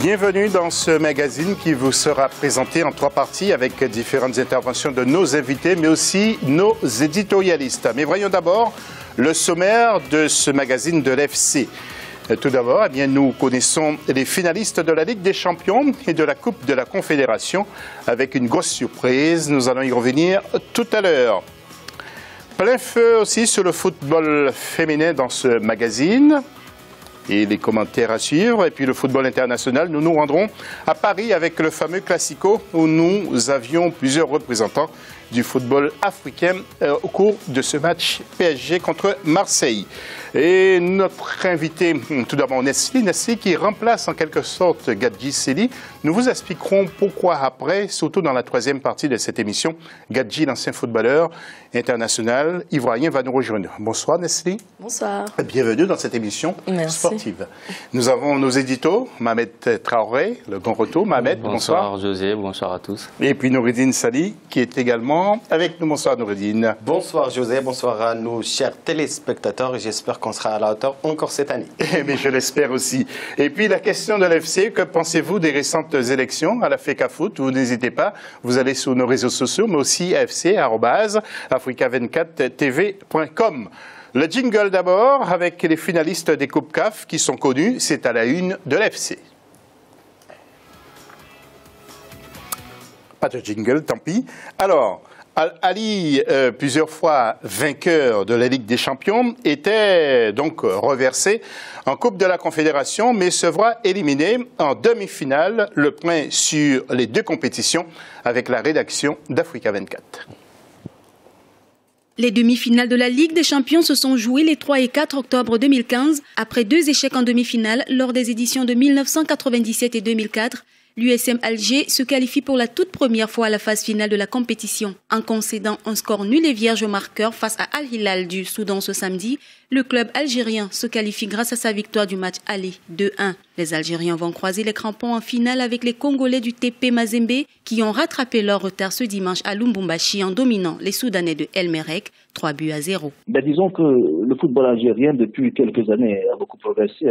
Bienvenue dans ce magazine qui vous sera présenté en 3 parties avec différentes interventions de nos invités, mais aussi nos éditorialistes. Mais voyons d'abord le sommaire de ce magazine de l'FC. Tout d'abord, nous connaissons les finalistes de la Ligue des Champions et de la Coupe de la Confédération avec une grosse surprise. Nous allons y revenir tout à l'heure. Plein feu aussi sur le football féminin dans ce magazine. Et les commentaires à suivre. Et puis le football international, nous nous rendrons à Paris avec le fameux Classico où nous avions plusieurs représentants du football africain au cours de ce match PSG contre Marseille. Et notre invité, tout d'abord Nestlé qui remplace en quelque sorte Gadji Sely. Nous vous expliquerons pourquoi après, surtout dans la 3e partie de cette émission, Gadji, l'ancien footballeur international ivoirien, va nous rejoindre. Bonsoir Nestlé. Bonsoir. Bienvenue dans cette émission sportive. Nous avons nos éditos, Mohamed Traoré, le grand retour. Mohamed, bonsoir. Bonsoir José, bonsoir à tous. Et puis Noureddine Sali qui est également avec nous. Bonsoir Noureddine. Bonsoir José, bonsoir à nos chers téléspectateurs et j'espère qu'on sera à la hauteur encore cette année. Mais je l'espère aussi. Et puis la question de l'FC, que pensez-vous des récentes élections à la FECAFOOT? Vous n'hésitez pas, vous allez sur nos réseaux sociaux, mais aussi fc@africa24tv.com. Le jingle d'abord avec les finalistes des Coupes CAF qui sont connus, c'est à la une de l'FC. Pas de jingle, tant pis. Alors, Al-Ali, plusieurs fois vainqueur de la Ligue des Champions, était donc reversé en Coupe de la Confédération, mais se voit éliminé en demi-finale. Le point sur les 2 compétitions avec la rédaction d'Africa 24. Les demi-finales de la Ligue des Champions se sont jouées les 3 et 4 octobre 2015. Après 2 échecs en demi-finale lors des éditions de 1997 et 2004, l'USM Alger se qualifie pour la toute première fois à la phase finale de la compétition. En concédant un score nul et vierge au marqueur face à Al Hilal du Soudan ce samedi, le club algérien se qualifie grâce à sa victoire du match aller 2-1. Les Algériens vont croiser les crampons en finale avec les Congolais du TP Mazembe qui ont rattrapé leur retard ce dimanche à Lubumbashi en dominant les Soudanais de El Merreikh 3-0. Disons que le football algérien depuis quelques années a beaucoup progressé.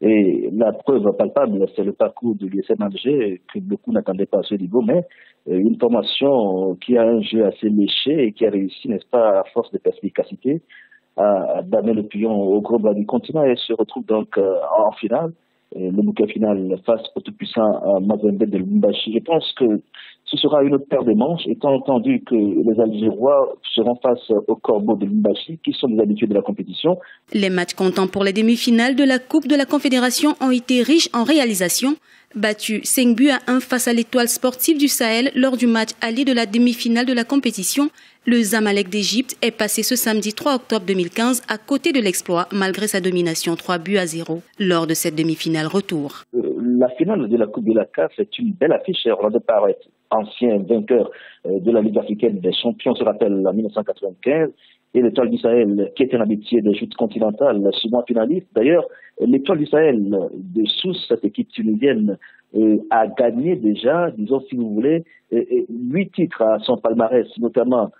Et la preuve palpable, c'est le parcours de l'USM Alger, que beaucoup n'attendaient pas à ce niveau, mais une formation qui a un jeu assez léché et qui a réussi, n'est-ce pas, à force de perspicacité, à donner le pion au gros bas du continent et se retrouve donc en finale. Le bouquet final face au tout-puissant Mazembe de Lubumbashi. Je pense que ce sera une autre paire de manches, étant entendu que les Algérois seront face aux Corbeaux de Lubumbashi, qui sont des habitués de la compétition. Les matchs comptant pour les demi-finales de la Coupe de la Confédération ont été riches en réalisations. Battu 5-1 face à l'Étoile sportive du Sahel lors du match aller de la demi-finale de la compétition, le Zamalek d'Égypte est passé ce samedi 3 octobre 2015 à côté de l'exploit malgré sa domination 3-0 lors de cette demi-finale retour. La finale de la Coupe de la CAF est une belle affiche. Orlando Pirates, ancien vainqueur de la Ligue africaine des champions, se rappelle en 1995. Et l'Étoile du Sahel, qui était un habitué des joutes continentales, souvent finaliste. D'ailleurs, l'Étoile du Sahel, sous cette équipe tunisienne, a gagné déjà, disons si vous voulez, 8 titres à son palmarès, notamment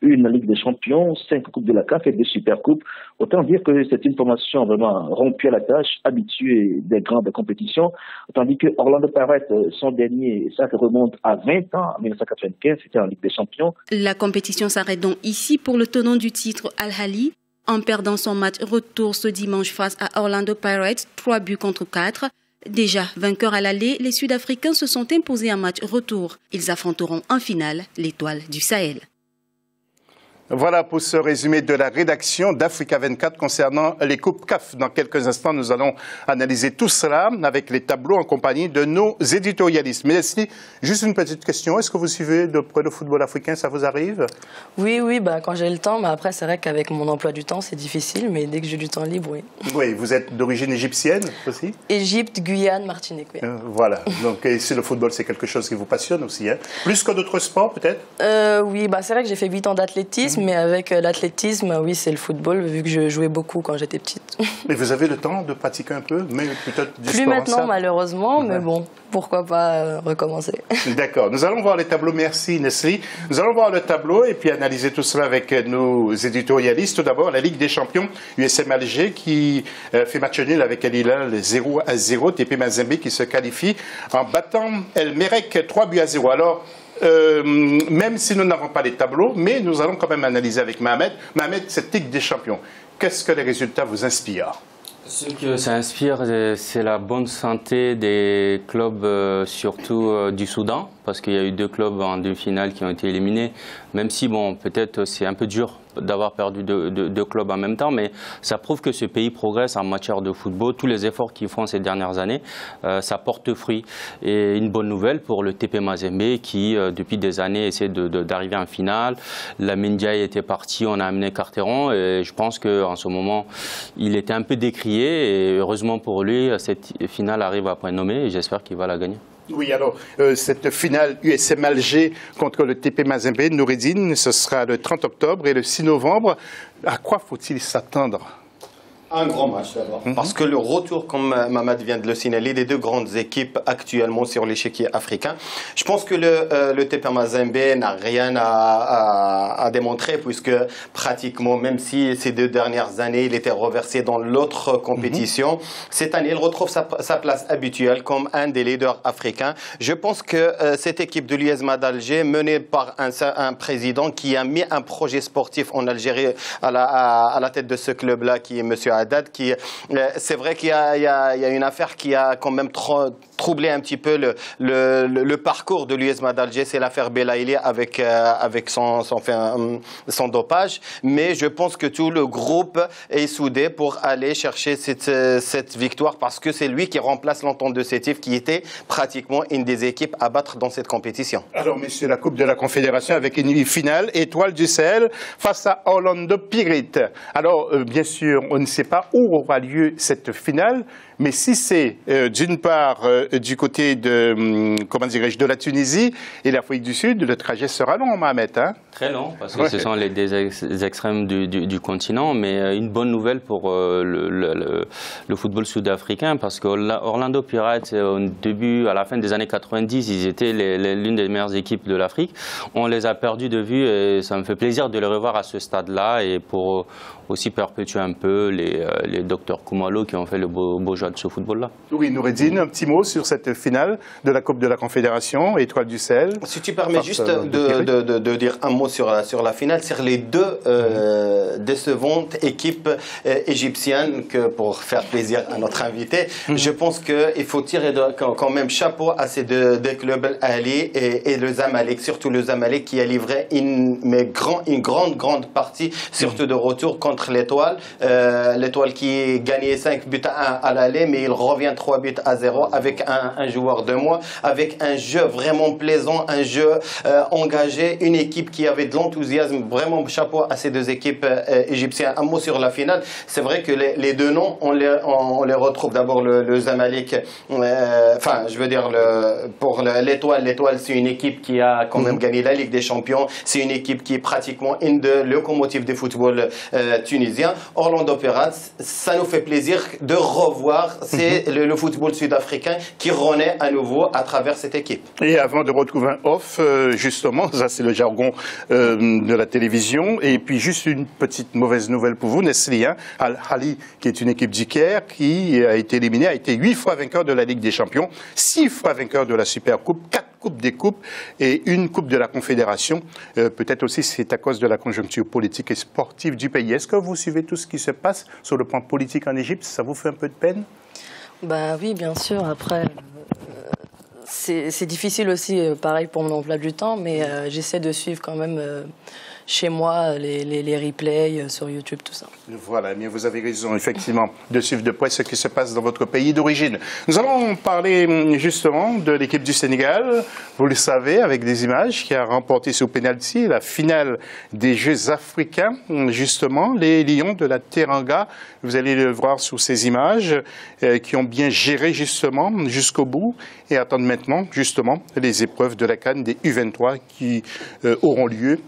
une Ligue des Champions, 5 Coupes de la CAF et 2 Supercoupes. Autant dire que c'est une formation vraiment rompue à la tâche, habituée des grandes compétitions. Tandis que Orlando Pirates, son dernier, ça remonte à 20 ans, en 1995, c'était en Ligue des Champions. La compétition s'arrête donc ici pour le tenant du titre Al-Ali. En perdant son match retour ce dimanche face à Orlando Pirates, 3-4. Déjà vainqueurs à l'aller, les Sud-Africains se sont imposés un match retour. Ils affronteront en finale l'Étoile du Sahel. Voilà pour ce résumé de la rédaction d'Africa 24 concernant les Coupes CAF. Dans quelques instants, nous allons analyser tout cela avec les tableaux en compagnie de nos éditorialistes. Mais Leslie, juste une petite question. Est-ce que vous suivez de près le football africain? Ça vous arrive? Oui, quand j'ai le temps. Mais après, c'est vrai qu'avec mon emploi du temps, c'est difficile. Mais dès que j'ai du temps libre, oui. Oui, vous êtes d'origine égyptienne aussi? Égypte, Guyane, Martinique, oui. Voilà. Donc, le football, c'est quelque chose qui vous passionne aussi, hein? Plus que d'autres sports, peut-être? Oui, c'est vrai que j'ai fait 8 ans d'athlétisme. cyclisme, mais avec l'athlétisme, oui, c'est le football, vu que je jouais beaucoup quand j'étais petite. Mais vous avez le temps de pratiquer un peu, mais peut-être du Plus sport en maintenant, salle. malheureusement, mais bon, pourquoi pas recommencer. D'accord. Nous allons voir les tableaux. Merci, Nesli. Nous allons voir le tableau et puis analyser tout cela avec nos éditorialistes. Tout d'abord, la Ligue des champions, USM Alger qui fait match nul avec El Hilal 0-0. TP Mazembe qui se qualifie en battant El Merreikh 3-0. Alors, même si nous n'avons pas les tableaux, mais nous allons quand même analyser avec Mohamed. Mohamed, cette Ligue des champions, qu'est-ce que les résultats vous inspirent? Ce que ça inspire, c'est la bonne santé des clubs, surtout du Soudan, parce qu'il y a eu 2 clubs en demi-finale qui ont été éliminés, même si, bon, peut-être c'est un peu dur d'avoir perdu deux clubs en même temps, mais ça prouve que ce pays progresse en matière de football. Tous les efforts qu'ils font ces dernières années, ça porte fruit. Et une bonne nouvelle pour le TP Mazembe qui, depuis des années, essaie d'arriver en finale. La Ndiaye était parti, on a amené Carteron, et je pense qu'en ce moment, il était un peu décrié, et heureusement pour lui, cette finale arrive à point nommé, et j'espère qu'il va la gagner. Oui, alors, cette finale USM Alger contre le TP Mazembe, Noureddine, ce sera le 30 octobre et le 6 novembre. À quoi faut-il s'attendre? Un grand match d'abord. Parce que le retour, comme Mamad vient de le signaler, des 2 grandes équipes actuellement sur l'échiquier africain, je pense que le TP Mazembe n'a rien à démontrer, puisque pratiquement, même si ces 2 dernières années, il était reversé dans l'autre compétition, cette année, il retrouve sa place habituelle comme un des leaders africains. Je pense que cette équipe de l'USM d'Alger, menée par un président qui a mis un projet sportif en Algérie à la tête de ce club-là, qui est M. Haddad, c'est vrai qu'il y a une affaire qui a quand même troublé un petit peu le parcours de l'USM d'Alger, c'est l'affaire Belaïli avec son dopage. Mais je pense que tout le groupe est soudé pour aller chercher cette victoire, parce que c'est lui qui remplace l'entente de Sétif, qui était pratiquement une des équipes à battre dans cette compétition. Alors, messieurs, la Coupe de la Confédération avec une finale, Étoile du Sahel face à Orlando Pirates. Alors, bien sûr, on ne sait pas où aura lieu cette finale, mais si c'est d'une part du côté de, comment dirais-je, de la Tunisie et l'Afrique du Sud, le trajet sera long, Mohamed. Hein? Très long, parce que ce sont les extrêmes du continent, mais une bonne nouvelle pour le football sud-africain, parce qu'Orlando Pirates, à la fin des années 90, ils étaient l'une des meilleures équipes de l'Afrique. On les a perdus de vue et ça me fait plaisir de les revoir à ce stade-là, et pour aussi perpétuer un peu les docteurs Koumalo qui ont fait le beau jeu de ce football-là. Oui, Noureddine, un petit mot sur cette finale de la Coupe de la Confédération, Étoile du Sahel. Si tu permets juste de dire un mot sur la finale, sur les 2 décevantes équipes égyptiennes, que pour faire plaisir à notre invité, je pense qu'il faut tirer quand même chapeau à ces deux clubs, Ali et le Zamalek, surtout le Zamalek qui a livré une grande partie, surtout de retour contre l'Étoile. L'Étoile qui gagnait 5 buts à 1 à l'aller, mais il revient 3 buts à 0 avec un joueur de moins, avec un jeu vraiment plaisant, un jeu engagé, une équipe qui avait de l'enthousiasme. Vraiment chapeau à ces 2 équipes égyptiennes. Un mot sur la finale, c'est vrai que les 2 noms, on les retrouve. D'abord le Zamalek, je veux dire pour l'Étoile, c'est une équipe qui a quand même gagné la Ligue des Champions, c'est une équipe qui est pratiquement une des locomotives du football tunisien. Orlando Pirates, ça nous fait plaisir de revoir le football sud-africain qui renaît à nouveau à travers cette équipe. Et avant de retrouver un off, justement, ça c'est le jargon de la télévision, et puis juste une petite mauvaise nouvelle pour vous, Nesli, hein, Al-Ahly, qui est une équipe du Caire, qui a été éliminée, a été 8 fois vainqueur de la Ligue des Champions, 6 fois vainqueur de la Super Coupe, 4 Coupes des Coupes et une Coupe de la Confédération. Peut-être aussi c'est à cause de la conjoncture politique et sportive du pays. Est-ce que vous suivez tout ce qui se passe sur le plan politique en Égypte? Ça vous fait un peu de peine? Bah oui, bien sûr. Après, c'est difficile aussi, pareil pour mon emploi du temps, mais j'essaie de suivre quand même chez moi les replays sur YouTube, tout ça. Voilà, mais vous avez raison, effectivement, de suivre de près ce qui se passe dans votre pays d'origine. Nous allons parler justement de l'équipe du Sénégal, vous le savez, avec des images, qui a remporté sur penalty la finale des Jeux africains, justement, les Lions de la Teranga. Vous allez le voir sur ces images, qui ont bien géré justement jusqu'au bout et attendent maintenant justement les épreuves de la CAN des U23 qui auront lieu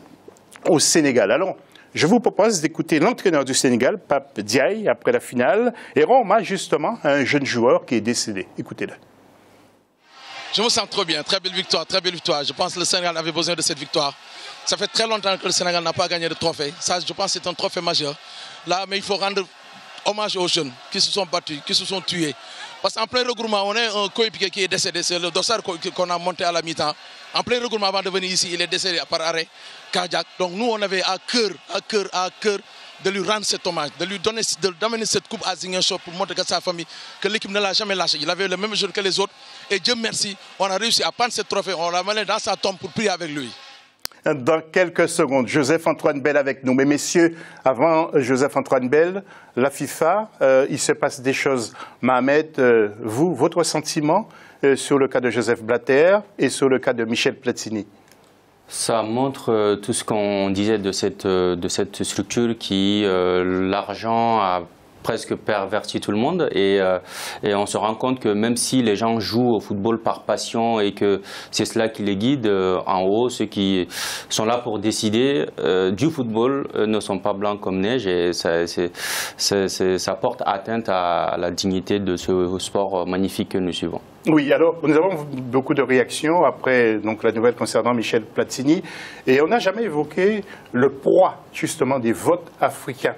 au Sénégal. Alors, je vous propose d'écouter l'entraîneur du Sénégal, Pape Diaye, après la finale, et rend hommage justement à un jeune joueur qui est décédé. Écoutez-le. Je me sens trop bien, très belle victoire, très belle victoire. Je pense que le Sénégal avait besoin de cette victoire. Ça fait très longtemps que le Sénégal n'a pas gagné de trophée. Ça, je pense que c'est un trophée majeur. Là, mais il faut rendre hommage aux jeunes qui se sont battus, qui se sont tués. Parce qu'en plein regroupement, on a un coéquipier qui est décédé, c'est le dossard qu'on a monté à la mi-temps. En plein regroupement, avant de venir ici, il est décédé par arrêt cardiaque. Donc nous, on avait à cœur de lui rendre cet hommage, de lui donner, d'amener cette coupe à Ziguinchor pour montrer à sa famille que l'équipe ne l'a jamais lâché. Il avait le même jeu que les autres. Et Dieu merci, on a réussi à prendre ce trophée, on l'a amené dans sa tombe pour prier avec lui. Dans quelques secondes, Joseph-Antoine Bell avec nous. Mais messieurs, avant Joseph-Antoine Bell, la FIFA, il se passe des choses. Mohamed, vous, votre sentiment sur le cas de Joseph Blatter et sur le cas de Michel Platini? Ça montre tout ce qu'on disait de cette structure qui, l'argent a presque perverti tout le monde et on se rend compte que même si les gens jouent au football par passion et que c'est cela qui les guide, en haut, ceux qui sont là pour décider du football ne sont pas blancs comme neige et ça porte atteinte à la dignité de ce sport magnifique que nous suivons. Oui, alors nous avons beaucoup de réactions après donc, la nouvelle concernant Michel Platini et on n'a jamais évoqué le poids justement des votes africains.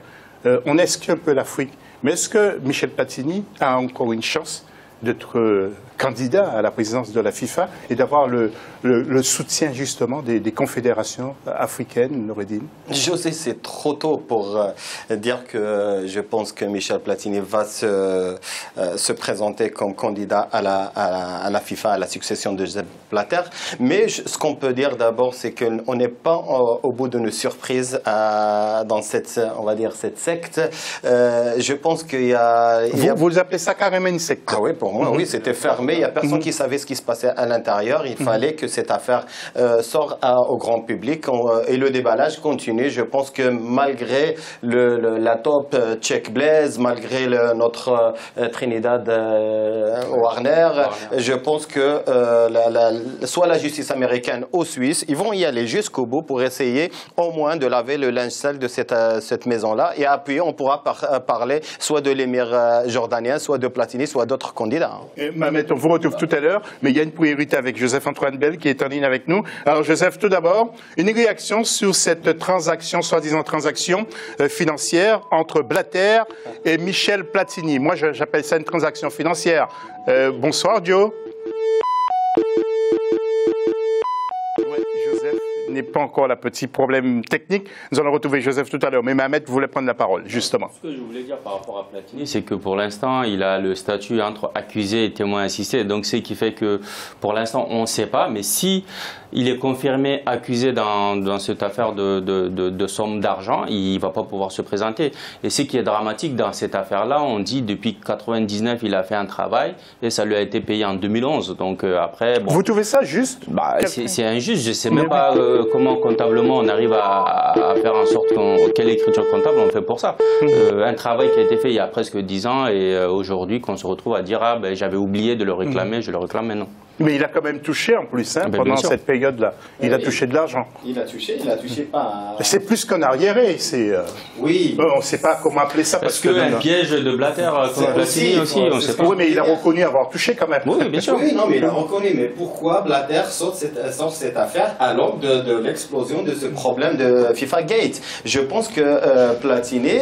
On esquisse un peu l'Afrique, mais est-ce que Michel Platini a encore une chance d'être candidat à la présidence de la FIFA et d'avoir le soutien justement des confédérations africaines, Noureddine? Je sais, c'est trop tôt pour dire que je pense que Michel Platini va se présenter comme candidat à la FIFA, à la succession de Joseph Blatter. Mais ce qu'on peut dire d'abord, c'est qu'on n'est pas au bout d'une surprise dans cette, on va dire, cette secte. Je pense qu'il y a... Vous appelez ça carrément une secte? Ah oui, pour moi, oui, c'était fermé. Il n'y a personne qui savait ce qui se passait à l'intérieur. Il fallait que cette affaire sorte au grand public et le déballage continue. Je pense que malgré la top Check Blaise, malgré notre Trinidad Warner, je pense que soit la justice américaine ou suisse, ils vont y aller jusqu'au bout pour essayer au moins de laver le linge sale de cette maison-là. Et après, on pourra parler soit de l'émir jordanien, soit de Platini, soit d'autres candidats. Mohamed, on vous retrouve tout à l'heure, mais il y a une priorité avec Joseph-Antoine Bell qui est en ligne avec nous. Alors Joseph, tout d'abord, une réaction sur cette transaction, soi-disant transaction financière entre Blatter et Michel Platini. Moi, j'appelle ça une transaction financière. Bonsoir, Dio. N'est pas encore le petit problème technique. Nous allons retrouver Joseph tout à l'heure. Mais Mohamed voulait prendre la parole, justement. Ce que je voulais dire par rapport à Platini, c'est que pour l'instant, il a le statut entre accusé et témoin assisté. Donc, ce qui fait que pour l'instant, on ne sait pas. Mais si il est confirmé accusé dans cette affaire de somme d'argent, il ne va pas pouvoir se présenter. Et ce qui est dramatique dans cette affaire-là, on dit depuis 1999, il a fait un travail et ça lui a été payé en 2011. Donc, après... Bon, vous trouvez ça juste? C'est injuste. Je ne sais même pas... comment comptablement on arrive à faire en sorte quelle écriture comptable on fait pour ça. Un travail qui a été fait il y a presque 10 ans et aujourd'hui qu'on se retrouve à dire j'avais oublié de le réclamer, je le réclame maintenant. Mais il a quand même touché en plus pendant cette période-là. Il a touché de l'argent. Il a touché pas. C'est plus qu'un arriéré. Oui. On ne sait pas comment appeler ça. Parce qu'un piège de Blatter comme Platini aussi, on ne sait pas. Oui, mais il a reconnu avoir touché quand même. Oui, bien sûr. Oui, non, mais il a reconnu. Mais pourquoi Blatter sort cette affaire alors de l'explosion de ce problème de FIFA Gate? Je pense que Platini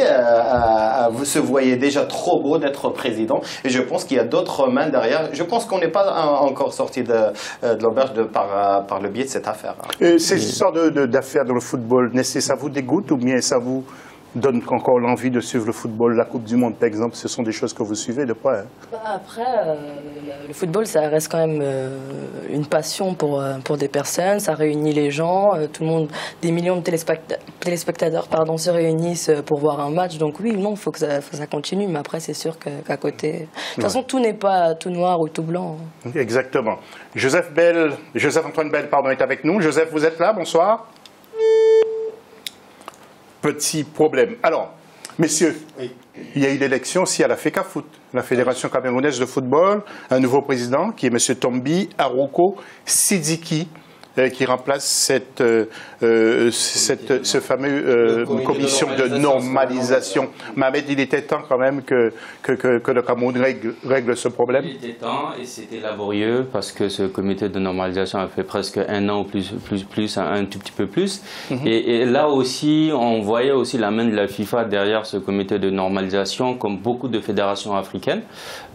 se voyait déjà trop beau d'être président. Et je pense qu'il y a d'autres mains derrière. Je pense qu'on n'est pas encore sorti de l'auberge par le biais de cette affaire. Ces histoires d'affaires dans le football, ça vous dégoûte ou bien ça vous donne encore l'envie de suivre le football? La Coupe du Monde, par exemple, ce sont des choses que vous suivez de près. Après, le football, ça reste quand même une passion pour des personnes. Ça réunit les gens. Tout le monde, des millions de téléspectateurs se réunissent pour voir un match. Donc oui, non, il faut que ça continue. Mais après, c'est sûr qu'à côté... De toute façon, tout n'est pas tout noir ou tout blanc. Exactement. Joseph-Antoine Bell, est avec nous. Joseph, vous êtes là? Bonsoir. Petit problème. Alors, messieurs, oui. Il y a eu l'élection aussi à la FECAFOOT, la Fédération camerounaise de football, un nouveau président qui est M. Tombi Aroko Sidiki. qui remplace ce fameux commission de normalisation. Mohamed, il était temps quand même que le Cameroun règle ce problème. Il était temps et c'était laborieux parce que ce comité de normalisation a fait presque 1 an ou plus, un tout petit peu plus. Et là aussi, on voyait aussi la main de la FIFA derrière ce comité de normalisation, comme beaucoup de fédérations africaines,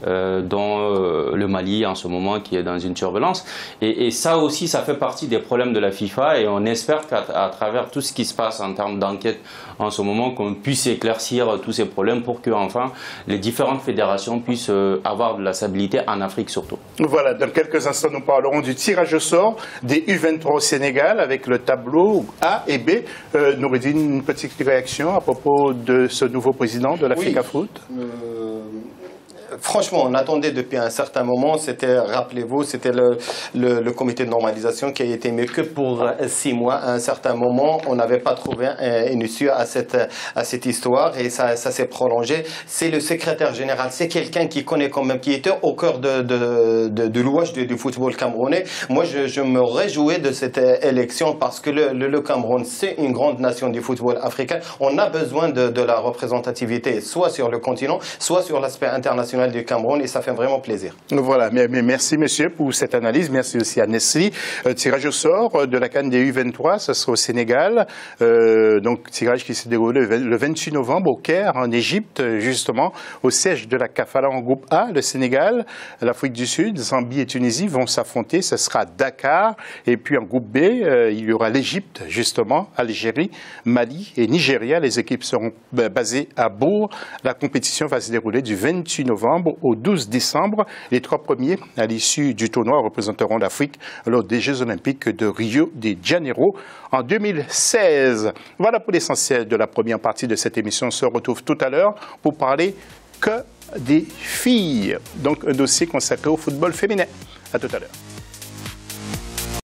dont le Mali en ce moment qui est dans une turbulence. Et ça aussi, ça fait partie des problèmes de la FIFA et on espère qu'à travers tout ce qui se passe en termes d'enquête en ce moment, qu'on puisse éclaircir tous ces problèmes pour que enfin les différentes fédérations puissent avoir de la stabilité en Afrique surtout. Voilà, dans quelques instants, nous parlerons du tirage au sort des U23 au Sénégal avec le tableau A et B. Noureddine, une petite réaction à propos de ce nouveau président de l'Africa Foot. Franchement, on attendait depuis un certain moment, c'était, rappelez-vous, c'était le comité de normalisation qui a été mis que pour 6 mois. À un certain moment, on n'avait pas trouvé une issue à cette histoire et ça s'est prolongé. C'est le secrétaire général, c'est quelqu'un qui connaît quand même, qui était au cœur de l'ouage du football camerounais. Moi, je me réjouis de cette élection parce que le Cameroun, c'est une grande nation du football africain. On a besoin de la représentativité, soit sur le continent, soit sur l'aspect international du Cameroun et ça fait vraiment plaisir. Voilà, mais merci monsieur pour cette analyse, merci aussi à Nestlé. Tirage au sort de la CAN des U23, ce sera au Sénégal, donc tirage qui s'est déroulé le 28 novembre au Caire en Égypte, justement au siège de la CAFALA en groupe A. Le Sénégal, l'Afrique du Sud, Zambie et Tunisie vont s'affronter, ce sera à Dakar, et puis en groupe B, il y aura l'Égypte justement, Algérie, Mali et Nigeria. Les équipes seront basées à Bourg. La compétition va se dérouler du 28 novembre au 12 décembre. Les 3 premiers à l'issue du tournoi représenteront l'Afrique lors des Jeux Olympiques de Rio de Janeiro en 2016. Voilà pour l'essentiel de la première partie de cette émission. On se retrouve tout à l'heure pour parler que des filles. Donc un dossier consacré au football féminin. À tout à l'heure.